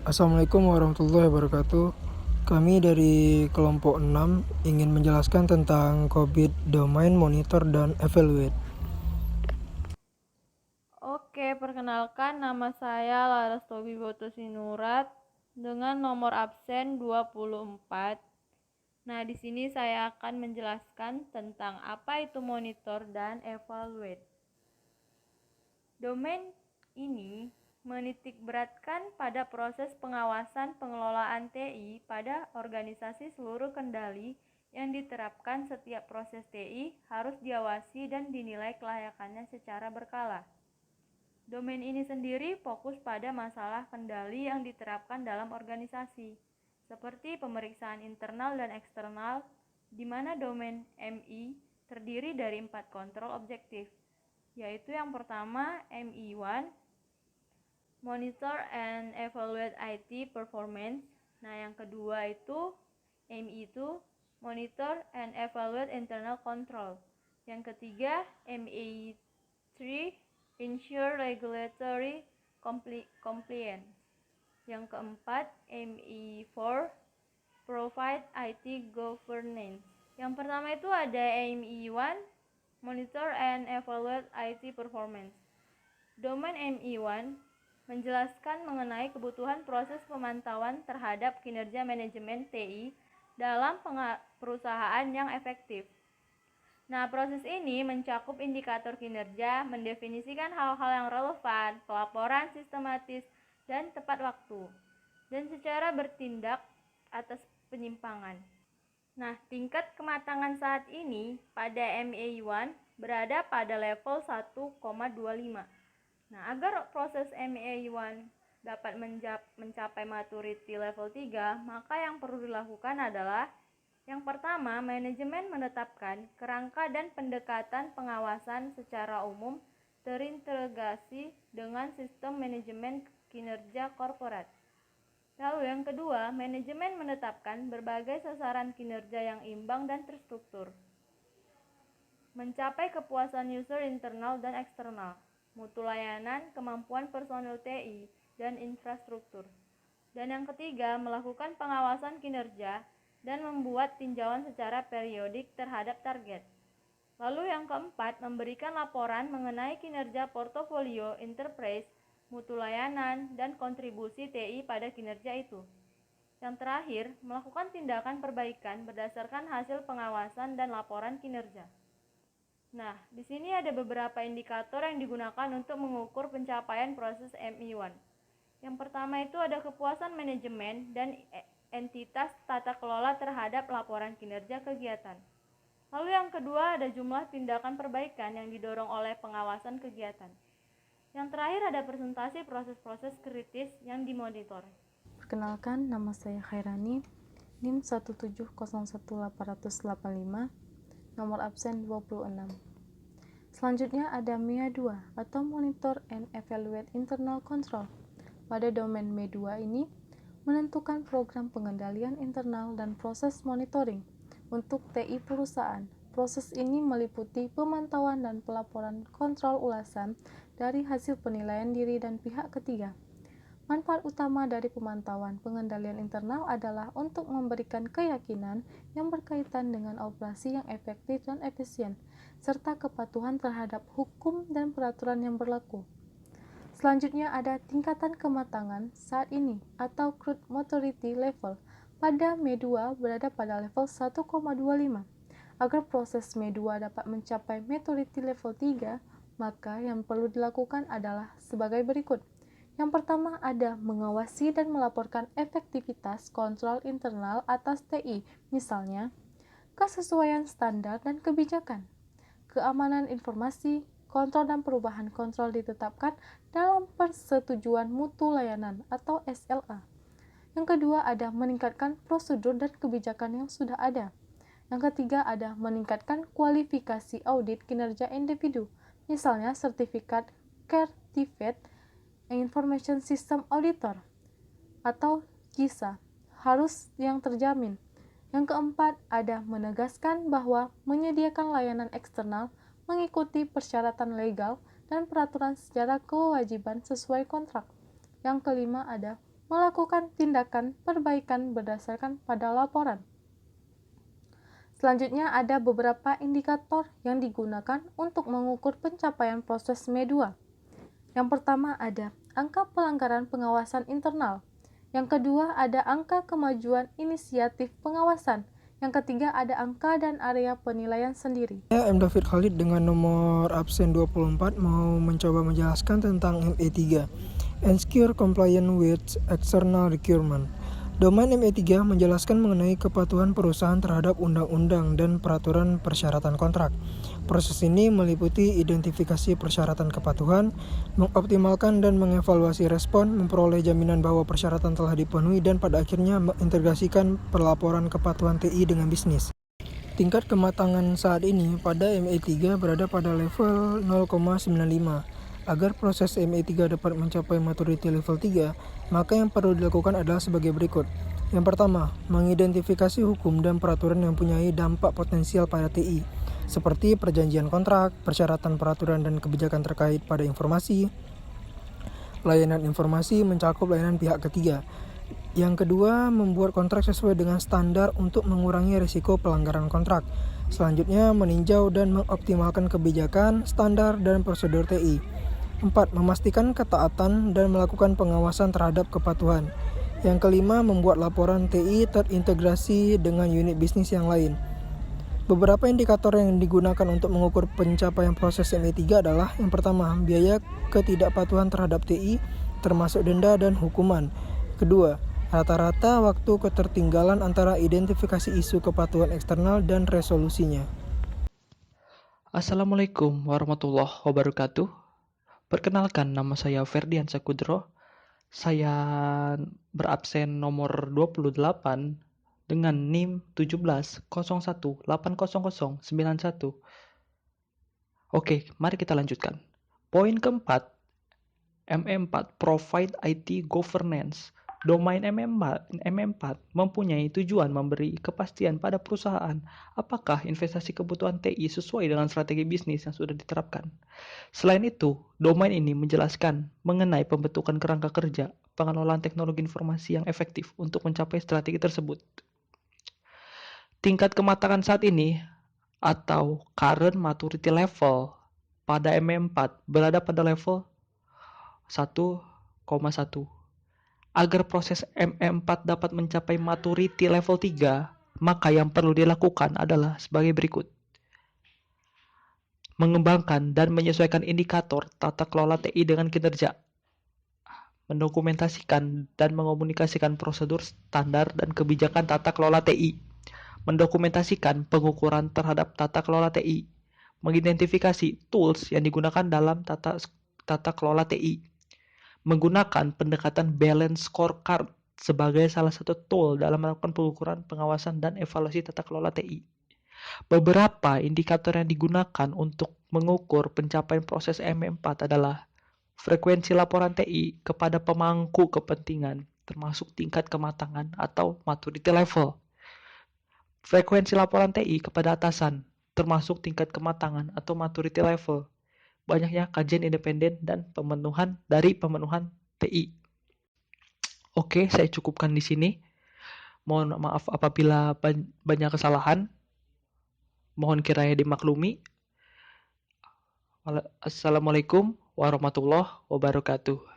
Assalamualaikum warahmatullahi wabarakatuh. Kami dari kelompok 6 ingin menjelaskan tentang COVID Domain Monitor dan Evaluate. Oke, perkenalkan nama saya Laras Tobi Sinurat dengan nomor absen 24. Nah, di sini saya akan menjelaskan tentang apa itu monitor dan evaluate. Domain ini menitikberatkan pada proses pengawasan pengelolaan TI pada organisasi seluruh kendali yang diterapkan. Setiap proses TI harus diawasi dan dinilai kelayakannya secara berkala. Domain ini sendiri fokus pada masalah kendali yang diterapkan dalam organisasi, seperti pemeriksaan internal dan eksternal, di mana domain MI terdiri dari 4 kontrol objektif, yaitu yang pertama MI1, Monitor and Evaluate IT Performance. Nah, yang kedua itu MI2, Monitor and Evaluate Internal Control. Yang ketiga MI3, Ensure Regulatory Compliance. Yang keempat MI4, Provide IT Governance. Yang pertama itu ada MI1, Monitor and Evaluate IT Performance. Domain MI1 menjelaskan mengenai kebutuhan proses pemantauan terhadap kinerja manajemen TI dalam perusahaan yang efektif. Nah, proses ini mencakup indikator kinerja, mendefinisikan hal-hal yang relevan, pelaporan sistematis dan tepat waktu, dan secara bertindak atas penyimpangan. Nah, tingkat kematangan saat ini pada MA1 berada pada level 1,25. Nah, agar proses MA1 dapat mencapai maturity level 3, maka yang perlu dilakukan adalah yang pertama, manajemen menetapkan kerangka dan pendekatan pengawasan secara umum terintegrasi dengan sistem manajemen kinerja korporat. Lalu yang kedua, manajemen menetapkan berbagai sasaran kinerja yang imbang dan terstruktur. Mencapai kepuasan user internal dan eksternal, mutu layanan, kemampuan personil TI, dan infrastruktur. Dan yang ketiga, melakukan pengawasan kinerja dan membuat tinjauan secara periodik terhadap target. Lalu yang keempat, memberikan laporan mengenai kinerja portofolio, enterprise, mutu layanan, dan kontribusi TI pada kinerja itu. Yang terakhir, melakukan tindakan perbaikan berdasarkan hasil pengawasan dan laporan kinerja. Nah, di sini ada beberapa indikator yang digunakan untuk mengukur pencapaian proses MI1. Yang pertama itu ada kepuasan manajemen dan entitas tata kelola terhadap laporan kinerja kegiatan. Lalu yang kedua ada jumlah tindakan perbaikan yang didorong oleh pengawasan kegiatan. Yang terakhir ada presentasi proses-proses kritis yang dimonitor. Perkenalkan, nama saya Khairani, NIM 1701885, nomor absen 26. Selanjutnya ada MIA2 atau Monitor and Evaluate Internal Control. Pada domain MIA2 ini menentukan program pengendalian internal dan proses monitoring untuk TI perusahaan. Proses ini meliputi pemantauan dan pelaporan kontrol ulasan dari hasil penilaian diri dan pihak ketiga. Manfaat utama dari pemantauan pengendalian internal adalah untuk memberikan keyakinan yang berkaitan dengan operasi yang efektif dan efisien, serta kepatuhan terhadap hukum dan peraturan yang berlaku. Selanjutnya ada tingkatan kematangan saat ini atau crude maturity level. Pada ME2 berada pada level 1,25. Agar proses ME2 dapat mencapai maturity level 3, maka yang perlu dilakukan adalah sebagai berikut. Yang pertama ada mengawasi dan melaporkan efektivitas kontrol internal atas TI, misalnya kesesuaian standar dan kebijakan, keamanan informasi, kontrol dan perubahan kontrol ditetapkan dalam persetujuan mutu layanan atau SLA. Yang kedua ada meningkatkan prosedur dan kebijakan yang sudah ada. Yang ketiga ada meningkatkan kualifikasi audit kinerja individu, misalnya sertifikat Certified Information System Auditor atau KISA harus yang terjamin. Yang keempat, ada menegaskan bahwa menyediakan layanan eksternal mengikuti persyaratan legal dan peraturan secara kewajiban sesuai kontrak. Yang kelima, ada melakukan tindakan perbaikan berdasarkan pada laporan. Selanjutnya ada beberapa indikator yang digunakan untuk mengukur pencapaian proses M2. Yang pertama ada angka pelanggaran pengawasan internal. Yang kedua ada angka kemajuan inisiatif pengawasan. Yang ketiga ada angka dan area penilaian sendiri. Saya M. David Khalid dengan nomor absen 24 mau mencoba menjelaskan tentang ME3, Ensure Compliance with External Requirement. Domain ME3 menjelaskan mengenai kepatuhan perusahaan terhadap undang-undang dan peraturan persyaratan kontrak. Proses ini meliputi identifikasi persyaratan kepatuhan, mengoptimalkan dan mengevaluasi respon, memperoleh jaminan bahwa persyaratan telah dipenuhi, dan pada akhirnya mengintegrasikan pelaporan kepatuhan TI dengan bisnis. Tingkat kematangan saat ini pada ME3 berada pada level 0,95. Agar proses ME3 dapat mencapai maturity level 3, maka yang perlu dilakukan adalah sebagai berikut. Yang pertama, mengidentifikasi hukum dan peraturan yang mempunyai dampak potensial pada TI, seperti perjanjian kontrak, persyaratan peraturan dan kebijakan terkait pada informasi. Layanan informasi mencakup layanan pihak ketiga. Yang kedua, membuat kontrak sesuai dengan standar untuk mengurangi risiko pelanggaran kontrak. Selanjutnya, meninjau dan mengoptimalkan kebijakan, standar, dan prosedur TI. 4. Memastikan ketaatan dan melakukan pengawasan terhadap kepatuhan. Yang kelima, membuat laporan TI terintegrasi dengan unit bisnis yang lain. Beberapa indikator yang digunakan untuk mengukur pencapaian proses ME3 adalah: yang pertama, biaya ketidakpatuhan terhadap TI, termasuk denda dan hukuman. Kedua, rata-rata waktu ketertinggalan antara identifikasi isu kepatuhan eksternal dan resolusinya. Assalamualaikum warahmatullahi wabarakatuh. Perkenalkan, nama saya Ferdian Sakudro. Saya berabsen nomor 28 dengan NIM 1701800091. Oke, mari kita lanjutkan. Poin keempat, MM4 Provide IT Governance. Domain MM4 mempunyai tujuan memberi kepastian pada perusahaan apakah investasi kebutuhan TI sesuai dengan strategi bisnis yang sudah diterapkan. Selain itu, domain ini menjelaskan mengenai pembentukan kerangka kerja, pengelolaan teknologi informasi yang efektif untuk mencapai strategi tersebut. Tingkat kematangan saat ini atau current maturity level pada MM4 berada pada level 1,1. Agar proses MM4 dapat mencapai maturity level 3, maka yang perlu dilakukan adalah sebagai berikut. Mengembangkan dan menyesuaikan indikator tata kelola TI dengan kinerja. Mendokumentasikan dan mengomunikasikan prosedur, standar, dan kebijakan tata kelola TI. Mendokumentasikan pengukuran terhadap tata kelola TI. Mengidentifikasi tools yang digunakan dalam tata kelola TI. Menggunakan pendekatan balance scorecard sebagai salah satu tool dalam melakukan pengukuran, pengawasan, dan evaluasi tata kelola TI. Beberapa indikator yang digunakan untuk mengukur pencapaian proses MM4 adalah frekuensi laporan TI kepada pemangku kepentingan, termasuk tingkat kematangan atau maturity level. Frekuensi laporan TI kepada atasan, termasuk tingkat kematangan atau maturity level. Banyaknya kajian independen dan pemenuhan TI. Oke, saya cukupkan di sini. Mohon maaf apabila banyak kesalahan. Mohon kiranya dimaklumi. Assalamualaikum warahmatullahi wabarakatuh.